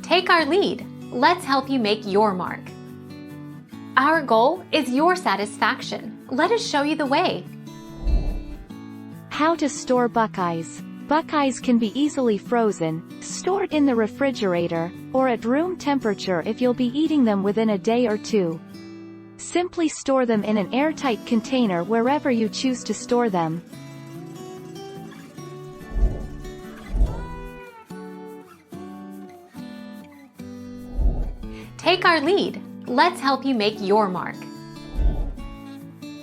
Take our lead. Let's help you make your mark. Our goal is your satisfaction. Let us show you the way. How to store Buckeyes. Buckeyes can be easily frozen, stored in the refrigerator, or at room temperature if you'll be eating them within a day or two. Simply store them in an airtight container wherever you choose to store them. Take our lead. Let's help you make your mark.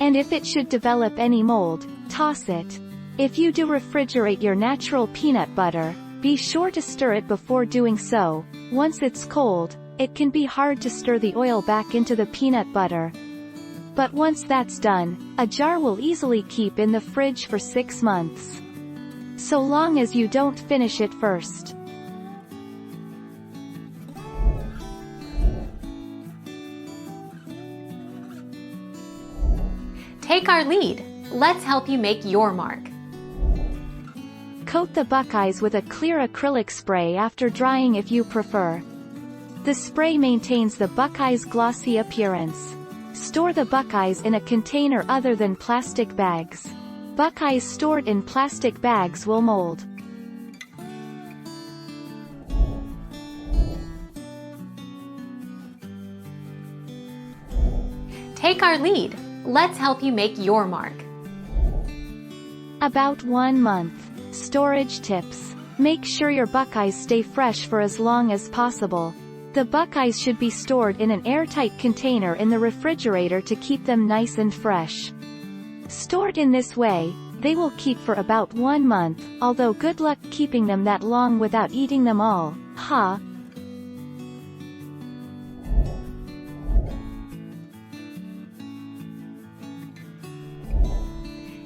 And if it should develop any mold, toss it. If you do refrigerate your natural peanut butter, be sure to stir it before doing so. Once it's cold, it can be hard to stir the oil back into the peanut butter. But once that's done, a jar will easily keep in the fridge for 6 months. So long as you don't finish it first. Take our lead. Let's help you make your mark. Coat the Buckeyes with a clear acrylic spray after drying if you prefer. The spray maintains the Buckeyes' glossy appearance. Store the Buckeyes in a container other than plastic bags. Buckeyes stored in plastic bags will mold. Take our lead. Let's help you make your mark. About 1 month. Storage tips. Make sure your Buckeyes stay fresh for as long as possible. The Buckeyes should be stored in an airtight container in the refrigerator to keep them nice and fresh. Stored in this way, they will keep for about 1 month, although good luck keeping them that long without eating them all, huh?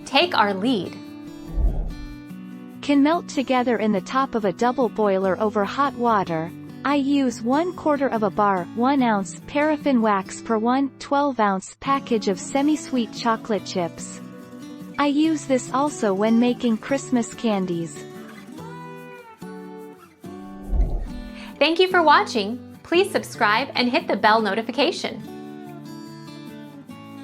Take our lead. Can melt together in the top of a double boiler over hot water. I use 1/4 bar 1 ounce paraffin wax per 1 12-ounce package of semi-sweet chocolate chips. I use this also when making Christmas candies. Thank you for watching. Please subscribe and hit the bell notification.